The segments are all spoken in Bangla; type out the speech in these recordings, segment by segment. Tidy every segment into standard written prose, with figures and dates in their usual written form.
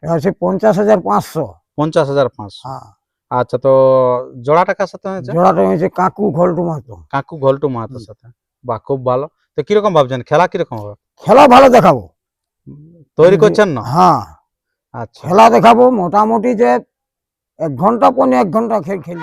এটা হচ্ছে 50,500। 50,500। হ্যাঁ, আচ্ছা, তো জোড়াটা কার সাথে হয়েছে? জোড়াটা হয়েছে কাকু ঘোলটু মাহাতো। কাকু ঘোলটু মাহাতোর সাথে। বাহ, খুব ভালো। তো কিরকম ভাবছেন, খেলা কিরকম হবে? খেলা ভালো দেখাবো। তৈরি করছেন না? হ্যাঁ, আচ্ছা, খেলা দেখাবো মোটামুটি যে 1 ঘন্টা 1.5 ঘন্টা খেল।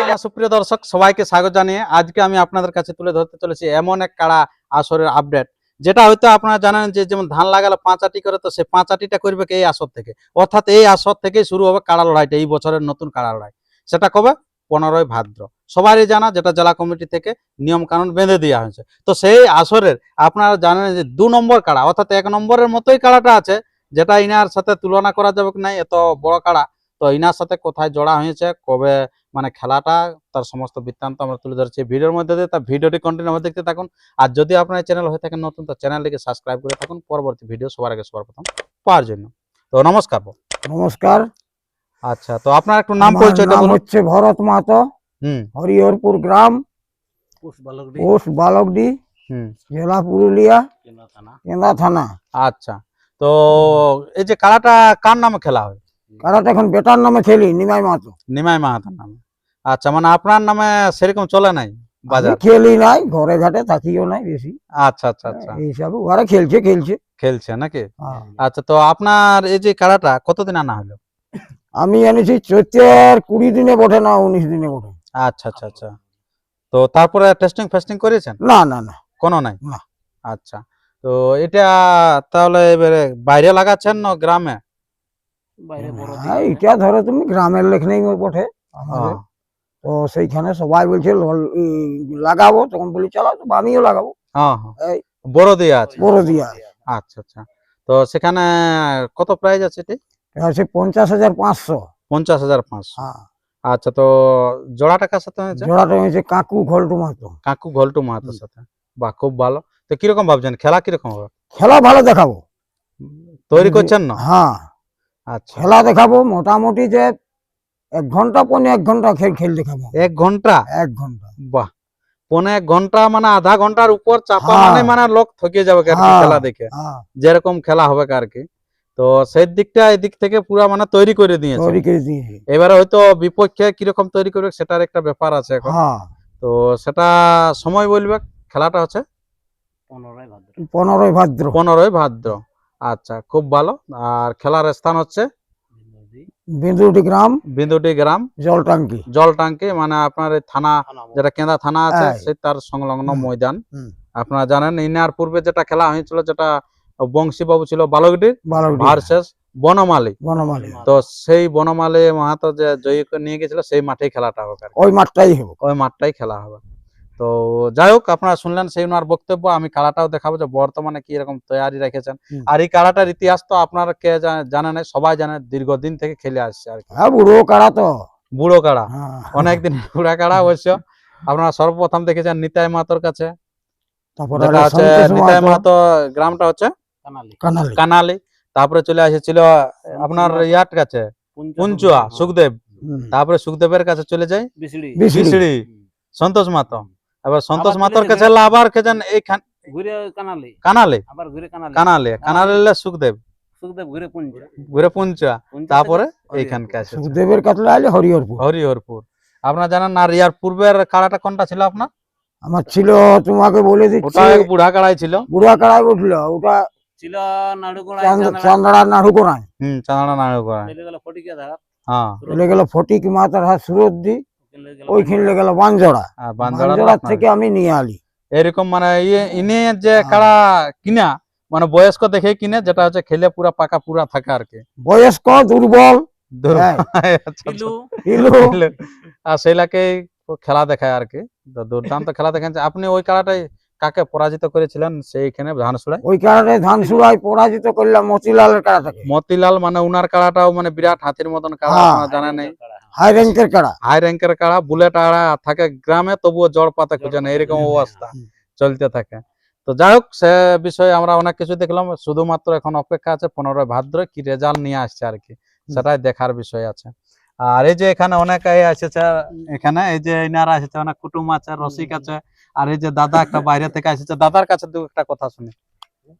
আমার সুপ্রিয় দর্শক সবাইকে স্বাগত জানিয়ে আজকে আমি আপনাদের কাছে তুলে ধরতে চলেছি এমন এক কাড়া আসরের আপডেট, যেটা হয়তো আপনারা জানেন যে যেমন ধান লাগালে 5 আটি করে, তো সেই 5 আটিটা করবে এই আসর থেকে, অর্থাৎ এই আসর থেকেই শুরু হবে কাড়া লড়াইটা, এই বছরের নতুন কাড়া লড়াই। সেটা কবে? 15ই ভাদ্র। সবারই জানা, যেটা জেলা কমিটি থেকে নিয়ম কানুন বেঁধে দেওয়া হয়েছে। তো সেই আসরের আপনারা জানেন যে 2 নম্বর কাড়া, অর্থাৎ 1 নম্বরের মতোই কাড়াটা আছে, যেটা ইনার সাথে তুলনা করা যাবে না, এত বড় কাড়া। তো ইনার সাথে কোথায় জোড়া হয়েছে, কবে মানে খেলাটা, তার সমস্ত বৃত্তান্ত আমরা তুলে ধরছি ভিডিওর মধ্যে দিয়ে। তার ভিডিওটি কন্টিনিউ আমরা দেখতে থাকুন। আর যদি আপনার চ্যানেল হয়ে থাকেন নতুন, তো চ্যানেলটিকে সাবস্ক্রাইব করে থাকুন পরবর্তী ভিডিও সবার আগে সবার প্রথম পাওয়ার জন্য। তো নমস্কার। নমস্কার। আচ্ছা, তো আপনার একটু নাম পরিচয়টা বলুন। হচ্ছে ভরত মাহাতো, হরিহরপুর গ্রাম, পোস্ট বালকডি, জেলা পুরুলিয়া, কেন্দা থানা। আচ্ছা, তো এই যে কাড়াটা কার নামে খেলা হয়? কাড়াটা এখন বেটার নামে খেলি, নিমাই মাহাতো। নিমাই মাহাতার নামে। আচ্ছা, মানে আপনার নামে সেরকম চলে নাই বাজার? খেলি নাই, ঘরে ঘাটে থাকিও নাই বেশি। আচ্ছা আচ্ছা আচ্ছা, এই সব ওরা খেলছে নাকি? আচ্ছা, তো আপনার এই যে কাড়াটা কতদিন আনা হলো? আমি এনেছি চৈত্রের 20 দিনে বটে না 19 দিনে বটে। আচ্ছা আচ্ছা আচ্ছা, তো তারপরে টেস্টিং ফেস্টিং করেছেন? না না না, কোনো নাই না। আচ্ছা, তো এটা তাহলে এবারে বাইরে লাগাচ্ছেন না গ্রামে? এটা ধরো তুমি গ্রামের লেখ নেই বটে আমাদের, তো সেইখানে সবাই বলছে লাগাবো, তখন বলি চালাও, তো আমিও লাগাবো। এই বড় দিয়া আছে? বড় দিয়া। আচ্ছা আচ্ছা, তো সেখানে কত প্রাইস আছে? এটা হচ্ছে 50,500। 50,500। আচ্ছা, তো জোড়াটা কার সাথে হয়েছে? জোড়াটা হয়েছে কাকু ঘোলটু মাহাতো। কাকু ঘোলটু মাহাতোর সাথে। বাহ, খুব ভালো। তো কিরকম ভাবছেন, খেলা কিরকম হবে? খেলা ভালো দেখাবো। তৈরি করছেন না? হ্যাঁ, আচ্ছা, খেলা দেখাবো মোটামুটি যে 1 ঘন্টা 1.5 ঘন্টা খেল দেখাবো। 1 ঘন্টা? 1 ঘন্টা। বাহ, 1.5 ঘন্টা মানে আধা ঘন্টার উপর চাপা, মানে লোক থকে যাবে খেলা দেখে, যেরকম খেলা হবে আর কি। তো সেই দিকটা এদিক থেকে পুরা মানে তৈরি করে দিয়েছে। এবারে হয়তো বিপক্ষে কিরকম তৈরি করবে সেটার একটা ব্যাপার আছে এখন। তো সেটা সময় বলবে। খেলাটা হচ্ছে 15ই ভাদ্র। আচ্ছা, খুব ভালো। আর খেলার স্থান হচ্ছে বিন্দুটি গ্রাম, জলটাঙ্কি, মানে আপনার থানা, যেটা কেন্দা থানা আছে, সেই তার সংলগ্ন ময়দান। আপনারা জানেন ইনার পূর্বে যেটা খেলা হয়েছিল, যেটা বংশীবাবু ছিল বালকডির ভার্সেস বনমালী। তো সেই বনমালী মাহাতো যে জয়ী করে নিয়ে গেছিল, সেই মাঠেই খেলাটা হবে, ওই মাঠটাই খেলা হবে। তো যাই হোক, আপনারা শুনলেন সেই ওনার বক্তব্য। আমি কাড়াটাও দেখাবো যে বর্তমানে কি রকম তৈরি রেখেছেন। আর এই কাড়াটার ইতিহাস তো আপনারা কে জানে না, সবাই জানে, দীর্ঘদিন থেকে খেলে আসছে আর কি। বুড়ো কাড়া তো, বুড়ো কাড়া, অনেকদিন বুড়া কাড়া অবশ্য। আপনারা সর্বপ্রথম দেখেছেন নিতাই মাহাতোর কাছে, যেটা হচ্ছে নিতাই মাহাতো গ্রামটা হচ্ছে কানালি। তারপরে চলে এসেছিল আপনার ইয়ার কাছে পুঞ্চুয়া সুখদেব, তারপরে সুখদেবের কাছে চলে যায় বিসড়ি সন্তোষ মাহাতো। এবার সন্তোষ মাহাতোর কাছে আবার খেছেন এইখান কানালে সুখদেব ঘুরে পুঞ্চুয়া, তারপরে এইখানকার সুখদেবের কাছে হরিহরপুর। আপনারা জানেন। আর ইয়ার পূর্বের কাড়াটা কোনটা ছিল আপনার? আমার ছিল, তোমাকে বলে দিচ্ছি, ওটা বুড়া কাড়াই ছিল। বুড়া কাড়াই উঠল, ওটা ছিল চান্দড়া নাড়ুকোড়ায়। চান্দড়া নাড়ুকোড়ায় চলে গেল ফটিক মাতার হাত সুরদ্দি, ওইখানে গেল বানজোড়া থেকে আমি নিয়ে আলি। এরকম মানে ইনি যে কাড়া কিনা, মানে বয়স্ক দেখে কিনে, যেটা হচ্ছে খেলে পুরা পাকা পুরা থাকে আর কি। বয়স্ক দুর্বল আর সেইলাকে খেলা দেখায় আর কি। দুর্দান্ত খেলা দেখেন। আপনি ওই কাড়াটাই কাকে পরাজিত করেছিলেন সেইখানে ধানসুড়ায়? ওই কাড়াটাই ধানসুড়ায় পরাজিত করলাম মতিলালের কাড়াটাকে। মতিলাল মানে উনার কাড়াটাও মানে বিরাট হাতির মতন কাড়া, আপনারা জানেন। হাই র্যাঙ্কের কাড়া, বুলেট আড়া থাকে গ্রামে, তবুও জড় পাতা খুঁজে না, এরকম অবস্থা চলতে থাকে। তো যাই হোক, সে বিষয়ে আমরা অনেক কিছু দেখলাম। শুধুমাত্র এখন অপেক্ষা আছে 15ই ভাদ্র কি রেজাল্ট নিয়ে আসছে আর কি, সেটাই দেখার বিষয় আছে। আর এই যে এখানে অনেক এসেছে, এখানে এই যে ইনারা এসেছে, অনেক কুটুম আছে, রসিক আছে। আর এই যে দাদা একটা বাইরে থেকে এসেছে, দাদার কাছে দু একটা কথা শুনি।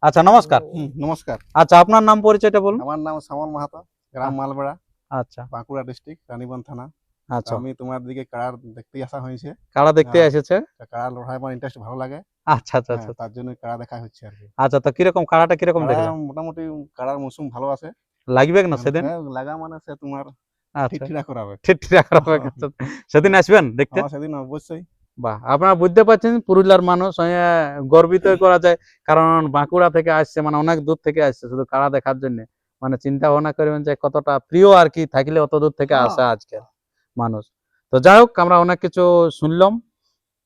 আচ্ছা নমস্কার। নমস্কার, আচ্ছা আপনার নাম পরিচয়টা বলুন। আমার নাম শ্যামল মাহাতো, গ্রাম মালবেড়া, আচ্ছা বাঁকুড়া ডিস্ট্রিক্ট, রানীগঞ্জ থানা। আচ্ছা, আমি তোমার দিকে কাড়ার দেখতে আসা হয়েছে। কাড়া দেখতে হ্যাঁ। এসেছে। কাড়া লড়াই আমার ইন্টারেস্ট ভালো লাগে। আচ্ছা আচ্ছা আচ্ছা হ্যাঁ, তার জন্য কাড়া দেখা হচ্ছে আর কি। আচ্ছা, তো কিরকম কাড়াটা কিরকম কাড়া দেখলেন? মোটামুটি কাড়ার মৌসুম ভালো আছে। লাগবে না সেদিন? হ্যাঁ, লাগা মানে সে তোমার আচ্ছা ঠিকঠিরা করাবে। ঠিকঠিক রাখবে। আচ্ছা, সেদিন আসবেন দেখতে? আমার সেদিন অবশ্যই। বাহ, আপনারা বুঝতে পারছেন পুরুলিয়ার মানুষ গর্বিত করা যায়, কারণ বাঁকুড়া থেকে আসছে, মানে অনেক দূর থেকে আসছে শুধু কাড়া দেখার জন্য। মানে চিন্তা ভাবনা করবেন যে কতটা প্রিয় আর কি, থাকলে অত দূর থেকে আসা আজকে মানুষ। তো যাই হোক, আমরা অনেক কিছু শুনলাম।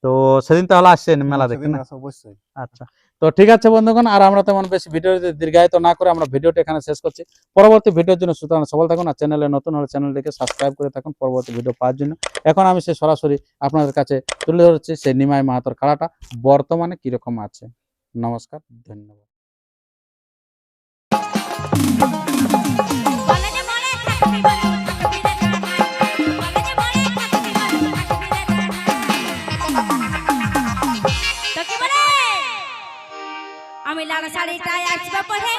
তো সেদিন তাহলে আসছেন মেলা দেখতে সেদিন না? আসা অবশ্যই। আচ্ছা, তো ঠিক আছে বন্ধুগণ, আর আমরা তেমন বেশি ভিডিও দীর্ঘায়িত না করে আমরা ভিডিওটা এখানে শেষ করছি। পরবর্তী ভিডিওর জন্য সুতরাং সবাই থাকুন, আর চ্যানেলে নতুন হলে চ্যানেলটিকে সাবস্ক্রাইব করে থাকুন পরবর্তী ভিডিও পাওয়ার জন্য। এখন আমি সেই সরাসরি আপনাদের কাছে তুলে ধরছি সেই নিমাই মাহাতোর খেলাটা বর্তমানে কিরকম আছে। নমস্কার, ধন্যবাদ। কলেজে মরে থাকবি বলে থাকবি রে কানা, কলেজে মরে থাকবি বলে থাকবি রে কানা। তো কি বলে আমি লাল শাড়িটায় আসবে পরে